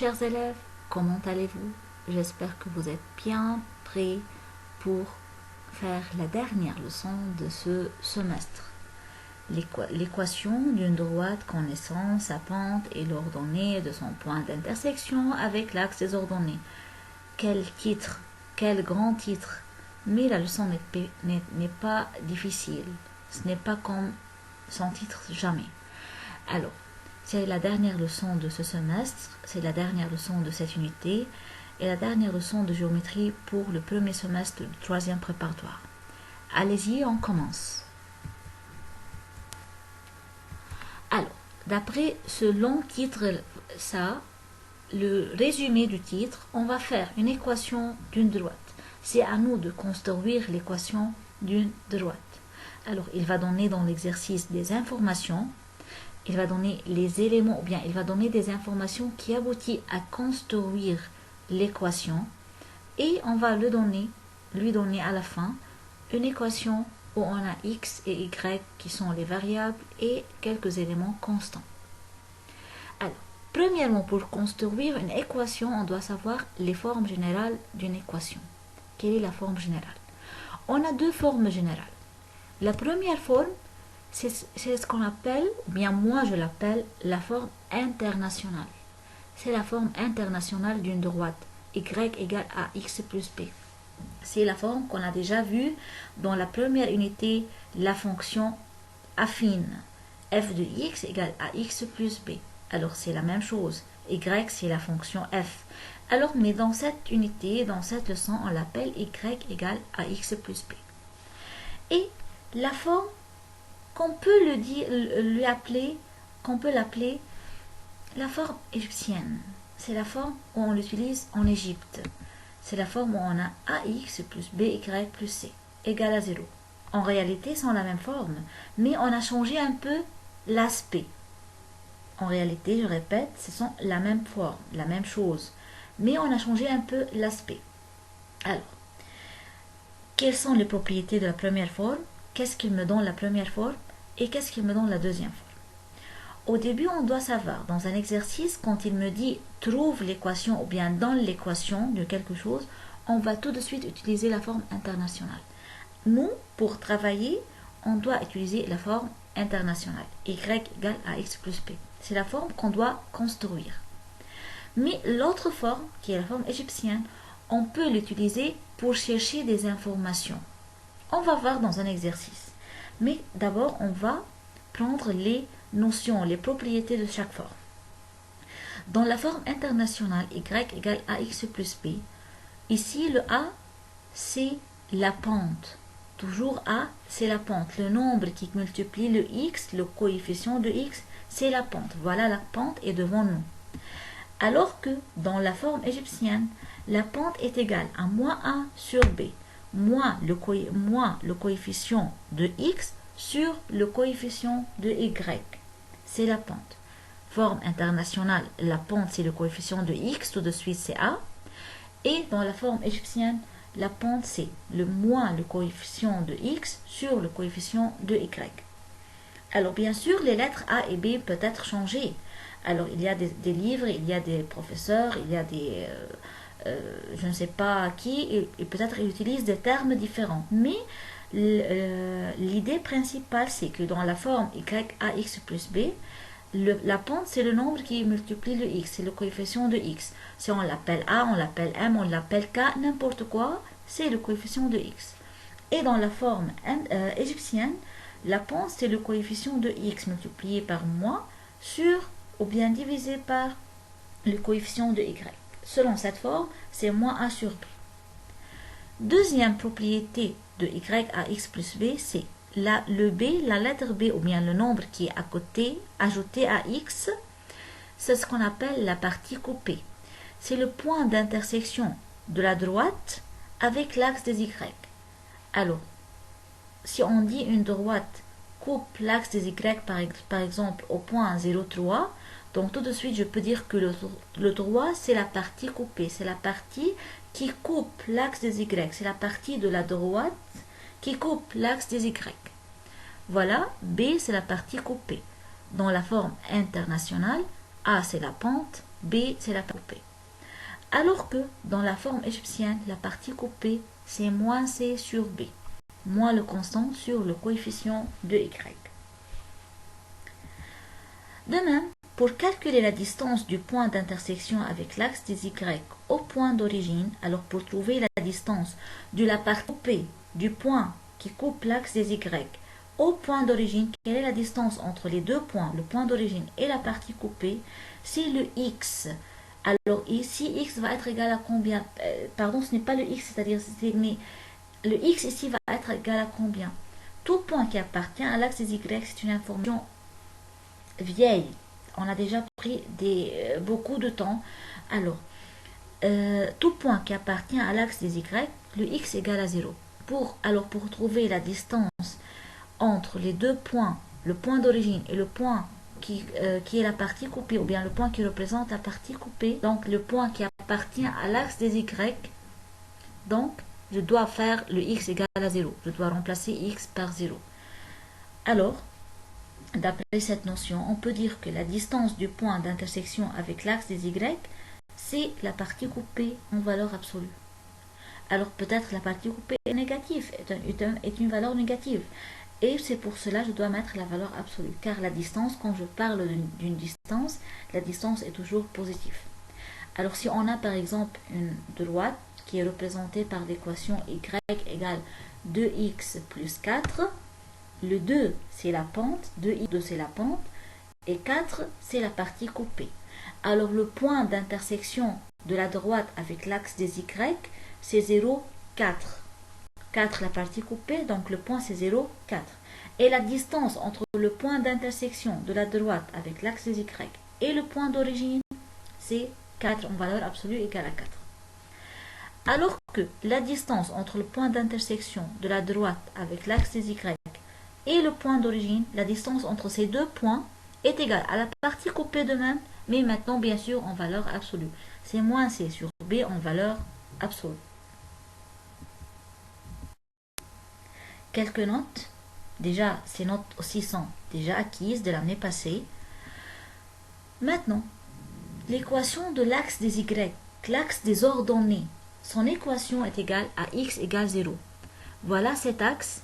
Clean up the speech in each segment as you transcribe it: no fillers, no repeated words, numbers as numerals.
chers élèves, comment allez-vous? J'espère que vous êtes bien prêts pour faire la dernière leçon de ce semestre. L'équation d'une droite connaissant sa pente et l'ordonnée de son point d'intersection avec l'axe des ordonnées. Quel titre, quel grand titre! Mais la leçon n'est pas difficile. Ce n'est pas comme son titre jamais. Alors, c'est la dernière leçon de ce semestre, c'est la dernière leçon de cette unité et la dernière leçon de géométrie pour le premier semestre du troisième préparatoire. Allez-y, on commence. Alors, d'après ce long titre, le résumé du titre, on va faire une équation d'une droite. C'est à nous de construire l'équation d'une droite. Alors, il va donner dans l'exercice des informations. Il va donner les éléments, ou bien il va donner des informations qui aboutissent à construire l'équation. Et on va lui donner à la fin une équation où on a x et y qui sont les variables et quelques éléments constants. Alors, premièrement, pour construire une équation, on doit savoir les formes générales d'une équation. Quelle est la forme générale? On a deux formes générales. La première forme, c'est ce qu'on appelle, ou bien moi je l'appelle, la forme internationale. C'est la forme internationale d'une droite, y égale à x plus b. C'est la forme qu'on a déjà vue dans la première unité, la fonction affine. F de x égale à x plus b. Alors c'est la même chose. Y c'est la fonction f. Alors mais dans cette unité, dans cette leçon, on l'appelle y égale à x plus b. Et la forme qu'on peut l'appeler la forme égyptienne. C'est la forme où on l'utilise en Égypte. C'est la forme où on a ax plus by plus c égale à 0. En réalité, c'est la même forme, mais on a changé un peu l'aspect. En réalité, je répète, ce sont la même forme, la même chose, mais on a changé un peu l'aspect. Alors, quelles sont les propriétés de la première forme? Qu'est-ce qu'il me donne la première forme? Et qu'est-ce qu'il me donne la deuxième forme? Au début, on doit savoir, dans un exercice, quand il me dit « trouve l'équation » ou bien « donne l'équation de quelque chose », on va tout de suite utiliser la forme internationale. Nous, pour travailler, on doit utiliser la forme internationale. Y égale à x plus b. C'est la forme qu'on doit construire. Mais l'autre forme, qui est la forme égyptienne, on peut l'utiliser pour chercher des informations. On va voir dans un exercice. Mais d'abord, on va prendre les notions, les propriétés de chaque forme. Dans la forme internationale, y égale à x plus b, ici le a, c'est la pente. Toujours a, c'est la pente. Le nombre qui multiplie le x, le coefficient de x, c'est la pente. Voilà, la pente est devant nous. Alors que dans la forme égyptienne, la pente est égale à moins a sur b, moins le coefficient de x sur le coefficient de y. C'est la pente. Forme internationale, la pente c'est le coefficient de x, tout de suite c'est a. Et dans la forme égyptienne, la pente c'est le moins le coefficient de x sur le coefficient de y. Alors bien sûr, les lettres a et b peuvent être changées. Alors il y a des livres, il y a des professeurs, il y a des... je ne sais pas qui, et peut-être ils utilisent des termes différents. Mais l'idée principale, c'est que dans la forme y(ax plus b, la pente, c'est le nombre qui multiplie le x, c'est le coefficient de x. Si on l'appelle a, on l'appelle m, on l'appelle k, n'importe quoi, c'est le coefficient de x. Et dans la forme égyptienne, la pente, c'est le coefficient de x multiplié par moins sur, ou bien divisé par le coefficient de y. Selon cette forme, c'est moins a sur b. Deuxième propriété de y à x plus b, c'est le b, la lettre b, ou bien le nombre qui est à côté, ajouté à x, c'est ce qu'on appelle la partie coupée. C'est le point d'intersection de la droite avec l'axe des y. Alors, si on dit une droite coupe l'axe des y, par exemple, au point 0,3, donc tout de suite, je peux dire que le droit, c'est la partie coupée. C'est la partie qui coupe l'axe des y. C'est la partie de la droite qui coupe l'axe des y. Voilà, B, c'est la partie coupée. Dans la forme internationale, A, c'est la pente, B, c'est la partie coupée. Alors que dans la forme égyptienne, la partie coupée, c'est moins C sur B, moins le constant sur le coefficient de Y. De même, pour calculer la distance du point d'intersection avec l'axe des Y au point d'origine, alors pour trouver la distance de la partie coupée du point qui coupe l'axe des Y au point d'origine, quelle est la distance entre les deux points, le point d'origine et la partie coupée, c'est le X. Alors ici, X va être égal à combien? Pardon, ce n'est pas le X, c'est-à-dire, mais le X ici va être égal à combien? Tout point qui appartient à l'axe des Y, c'est une information vieille. On a déjà pris beaucoup de temps. Alors, tout point qui appartient à l'axe des Y, le X égale à 0. Alors, pour trouver la distance entre les deux points, le point d'origine et le point qui est la partie coupée, ou bien le point qui représente la partie coupée, donc le point qui appartient à l'axe des Y, donc je dois faire le X égale à 0. Je dois remplacer X par 0. Alors, d'après cette notion, on peut dire que la distance du point d'intersection avec l'axe des Y, c'est la partie coupée en valeur absolue. Alors peut-être la partie coupée est négative, est une valeur négative. Et c'est pour cela que je dois mettre la valeur absolue. Car la distance, quand je parle d'une distance, la distance est toujours positive. Alors si on a par exemple une droite qui est représentée par l'équation y égale 2x plus 4, le 2 c'est la pente, 2x c'est la pente, et 4 c'est la partie coupée. Alors le point d'intersection de la droite avec l'axe des y, c'est 0, 4. 4 la partie coupée, donc le point c'est 0, 4. Et la distance entre le point d'intersection de la droite avec l'axe des y et le point d'origine, c'est 4 en valeur absolue égale à 4. Alors que la distance entre le point d'intersection de la droite avec l'axe des y et le point d'origine, la distance entre ces deux points est égale à la partie coupée de même, mais maintenant bien sûr en valeur absolue. C'est moins C sur B en valeur absolue. Quelques notes. Déjà, ces notes aussi sont déjà acquises de l'année passée. Maintenant, l'équation de l'axe des Y, l'axe des ordonnées, son équation est égale à x égale 0. Voilà cet axe.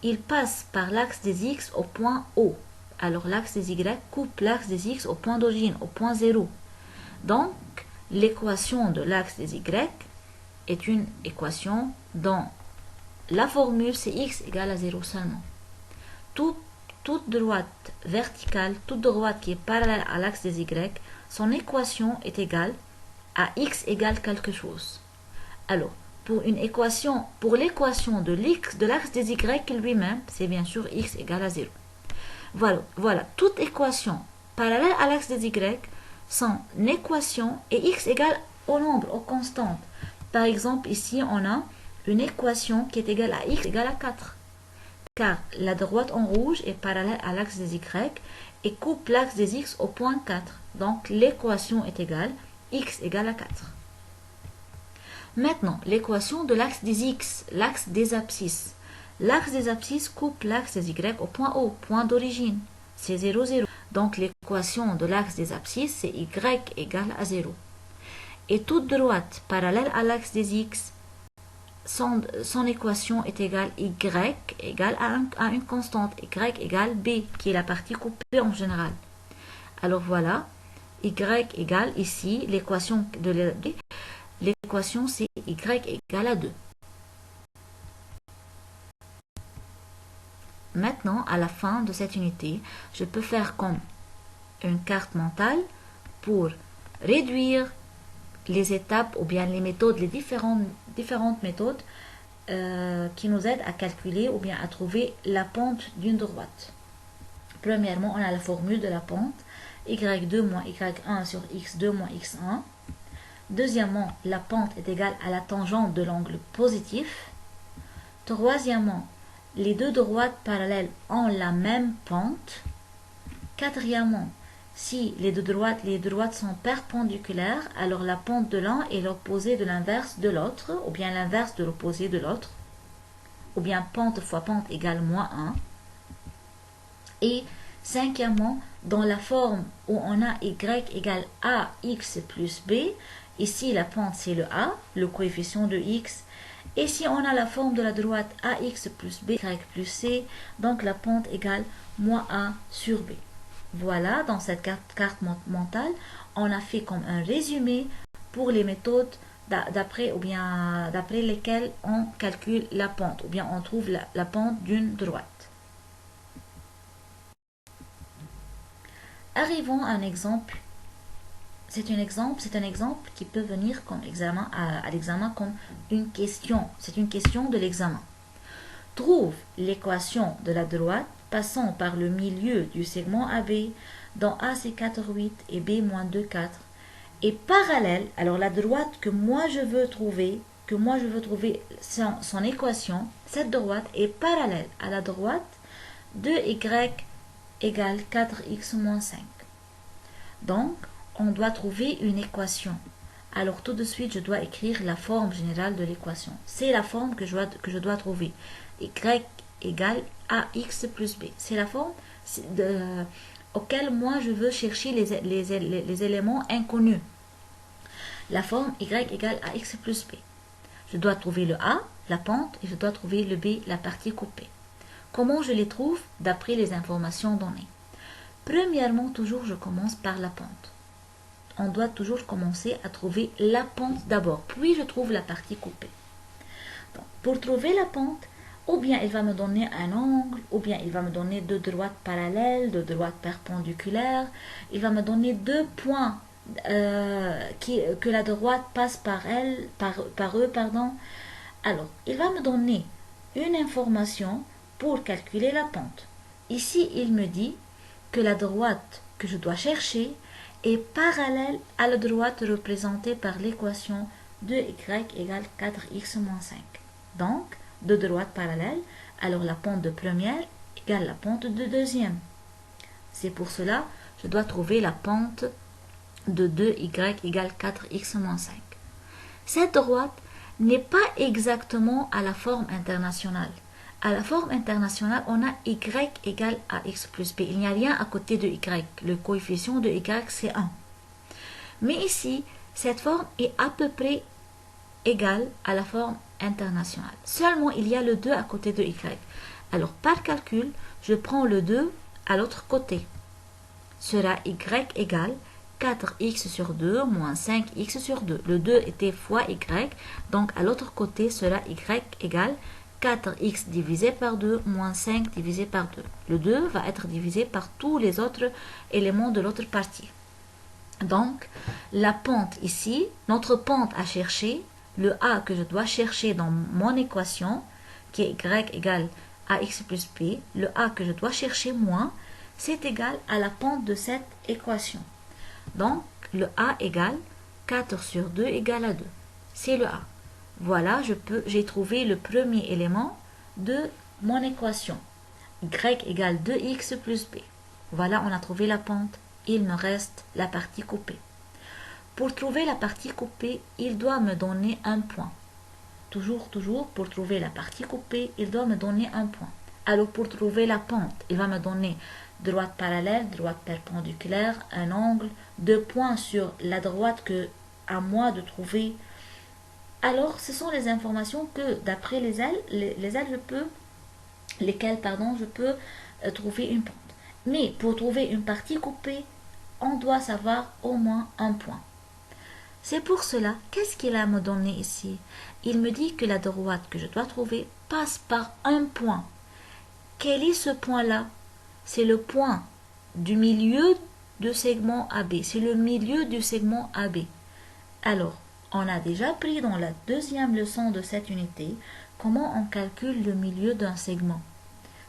Il passe par l'axe des x au point O. Alors l'axe des Y coupe l'axe des x au point d'origine, au point 0. Donc, l'équation de l'axe des Y est une équation dont la formule c'est x égale à 0 seulement. Toute droite verticale, toute droite qui est parallèle à l'axe des Y, son équation est égale à x égale quelque chose. Alors, pour l'équation de l'axe des Y lui-même, c'est bien sûr x égale à 0. Voilà, toute équation parallèle à l'axe des Y, son équation est x égale au nombre, aux constantes. Par exemple, ici, on a une équation qui est égale à x égale à 4. Car la droite en rouge est parallèle à l'axe des Y et coupe l'axe des X au point 4. Donc l'équation est égale x égale à 4. Maintenant, l'équation de l'axe des X, l'axe des abscisses. L'axe des abscisses coupe l'axe des Y au point O, point d'origine. C'est 0, 0. Donc l'équation de l'axe des abscisses, c'est y égale à 0. Et toute droite parallèle à l'axe des X, son équation est égale y égale à une constante, y égale b, qui est la partie coupée en général. Alors voilà, y égale ici, l'équation c'est y égale à 2. Maintenant, à la fin de cette unité, je peux faire comme une carte mentale pour réduire les étapes ou bien les méthodes, les différentes méthodes qui nous aident à calculer ou bien à trouver la pente d'une droite. Premièrement, on a la formule de la pente, y2 moins y1 sur x2 moins x1. Deuxièmement, la pente est égale à la tangente de l'angle positif. Troisièmement, les deux droites parallèles ont la même pente. Quatrièmement, si les deux droites sont perpendiculaires, alors la pente de l'un est l'opposé de l'inverse de l'autre, ou bien l'inverse de l'opposé de l'autre, ou bien pente fois pente égale moins 1. Et cinquièmement, dans la forme où on a y égale ax plus b, ici la pente c'est le a, le coefficient de x, et si on a la forme de la droite ax plus b, y plus c, donc la pente égale moins a sur b. Voilà, dans cette carte mentale, on a fait comme un résumé pour les méthodes d'après lesquelles on calcule la pente, ou bien on trouve la pente d'une droite. Arrivons à un exemple. C'est un exemple qui peut venir comme examen à l'examen comme une question. C'est une question de l'examen. Trouve l'équation de la droite passant par le milieu du segment AB dont A c'est 4,8 et B moins 2,4 est parallèle. Alors la droite que moi je veux trouver son équation, cette droite est parallèle à la droite de y égale 4x moins 5. Donc, on doit trouver une équation. Alors tout de suite, je dois écrire la forme générale de l'équation. C'est la forme que je dois trouver. Y égale ax plus b. C'est la forme auquel moi je veux chercher les éléments inconnus. La forme y égale ax plus b. Je dois trouver le a, la pente, et je dois trouver le b, la partie coupée. Comment je les trouve? D'après les informations données. Premièrement, toujours je commence par la pente. On doit toujours commencer à trouver la pente d'abord, puis je trouve la partie coupée. Donc, pour trouver la pente, ou bien il va me donner un angle, ou bien il va me donner deux droites parallèles, deux droites perpendiculaires, il va me donner deux points que la droite passe par eux. Alors, il va me donner une information pour calculer la pente. Ici, il me dit que la droite que je dois chercher est parallèle à la droite représentée par l'équation de y égale 4x moins 5. Donc, deux droites parallèles, alors la pente de première égale la pente de deuxième. C'est pour cela que je dois trouver la pente de 2y égale 4x moins 5. Cette droite n'est pas exactement à la forme internationale. À la forme internationale, on a y égale ax plus b. Il n'y a rien à côté de y. Le coefficient de y, c'est 1. Mais ici, cette forme est à peu près égale à la forme internationale. Seulement, il y a le 2 à côté de y. Alors, par calcul, je prends le 2 à l'autre côté. Sera y égale 4x sur 2 moins 5x sur 2. Le 2 était fois y, donc à l'autre côté sera y égale 4x divisé par 2 moins 5 divisé par 2. Le 2 va être divisé par tous les autres éléments de l'autre partie. Donc, la pente ici, notre pente à chercher, le a que je dois chercher dans mon équation, qui est y égale ax plus b, le a que je dois chercher moins, c'est égal à la pente de cette équation. Donc, le a égale 4 sur 2 égale à 2. C'est le a. Voilà, j'ai trouvé le premier élément de mon équation. Y égale 2x plus b. Voilà, on a trouvé la pente. Il me reste la partie coupée. Pour trouver la partie coupée, il doit me donner un point. Toujours, pour trouver la partie coupée, il doit me donner un point. Alors, pour trouver la pente, il va me donner droite parallèle, droite perpendiculaire, un angle, deux points sur la droite que à moi de trouver. Alors, ce sont les informations que, d'après les ailes, je peux trouver une pente. Mais pour trouver une partie coupée, on doit savoir au moins un point. C'est pour cela, qu'est-ce qu'il a me donné ici? Il me dit que la droite que je dois trouver passe par un point. Quel est ce point-là? C'est le point du milieu du segment AB. C'est le milieu du segment AB. Alors, on a déjà pris dans la deuxième leçon de cette unité comment on calcule le milieu d'un segment.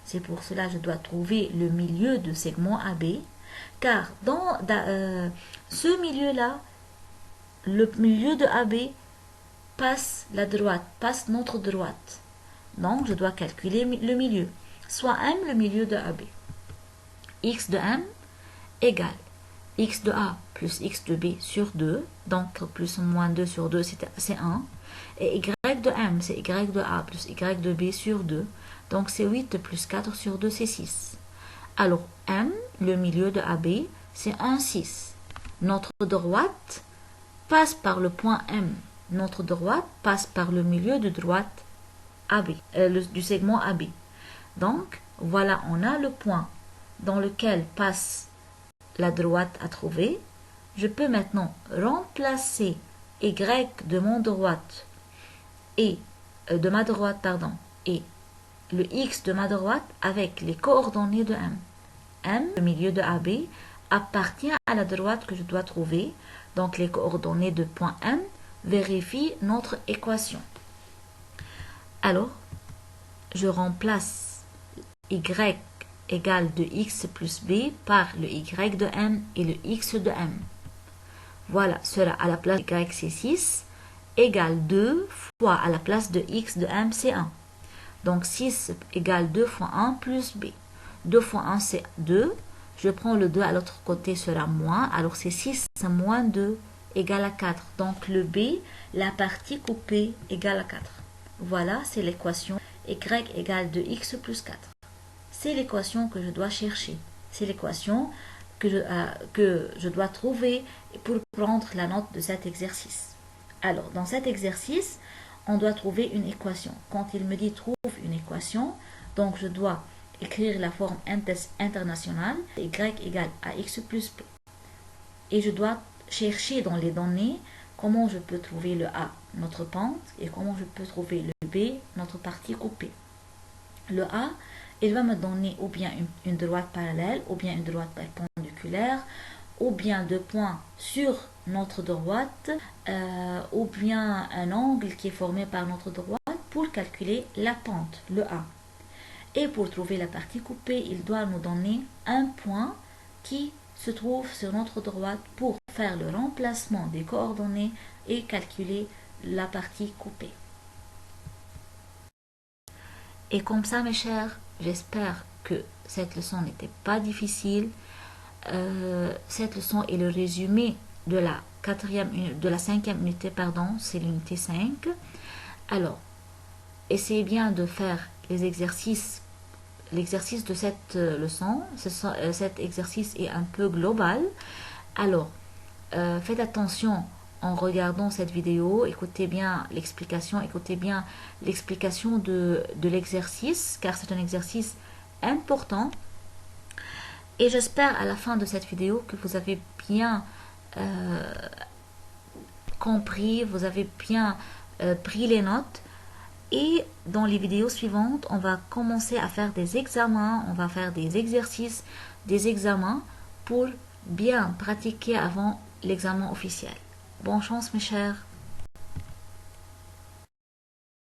C'est pour cela que je dois trouver le milieu du segment AB, car dans ce milieu-là, le milieu de AB passe notre droite. Donc, je dois calculer le milieu, soit M, le milieu de AB. X de M égale x de A plus x de B sur 2, donc plus ou moins 2 sur 2, c'est 1. Et y de M, c'est y de A plus y de B sur 2, donc c'est 8 plus 4 sur 2, c'est 6. Alors M, le milieu de AB, c'est 1, 6. Notre droite passe par le point M. Notre droite passe par le milieu de droite AB, du segment AB. Donc, voilà, on a le point dans lequel passe la droite à trouver. Je peux maintenant remplacer Y de mon droite et de ma droite, pardon, et le X de ma droite avec les coordonnées de M. M, le milieu de AB, appartient à la droite que je dois trouver. Donc les coordonnées de point M vérifient notre équation. Alors, je remplace Y égale de X plus B par le Y de M et le X de M. Voilà, cela à la place de Y c'est 6 égale 2 fois à la place de X de M c'est 1. Donc 6 égale 2 fois 1 plus B. 2 fois 1 c'est 2. Je prends le 2 à l'autre côté sera moins. Alors c'est 6 moins 2 égale à 4. Donc le B, la partie coupée égale à 4. Voilà, c'est l'équation Y égale de X plus 4. C'est l'équation que je dois chercher. C'est l'équation que je dois trouver pour prendre la note de cet exercice. Alors, dans cet exercice, on doit trouver une équation. Quand il me dit trouve une équation, donc je dois écrire la forme internationale, y égale à x plus b. Et je dois chercher dans les données comment je peux trouver le A, notre pente, et comment je peux trouver le B, notre partie coupée. Le A, il va me donner ou bien une droite parallèle, ou bien une droite perpendiculaire, ou bien deux points sur notre droite, ou bien un angle qui est formé par notre droite pour calculer la pente, le A. Et pour trouver la partie coupée, il doit nous donner un point qui se trouve sur notre droite pour faire le remplacement des coordonnées et calculer la partie coupée. Et comme ça, mes chers, j'espère que cette leçon n'était pas difficile. Cette leçon est le résumé de la 5e unité, c'est l'unité 5. Alors, essayez bien de faire l'exercice de cette leçon. Cet exercice est un peu global. Alors, faites attention en regardant cette vidéo, écoutez bien l'explication de l'exercice, car c'est un exercice important. Et j'espère à la fin de cette vidéo que vous avez bien compris, vous avez bien pris les notes. Et dans les vidéos suivantes, on va commencer à faire des examens, on va faire des exercices, des examens pour bien pratiquer avant l'examen officiel. Bonne chance mes chers.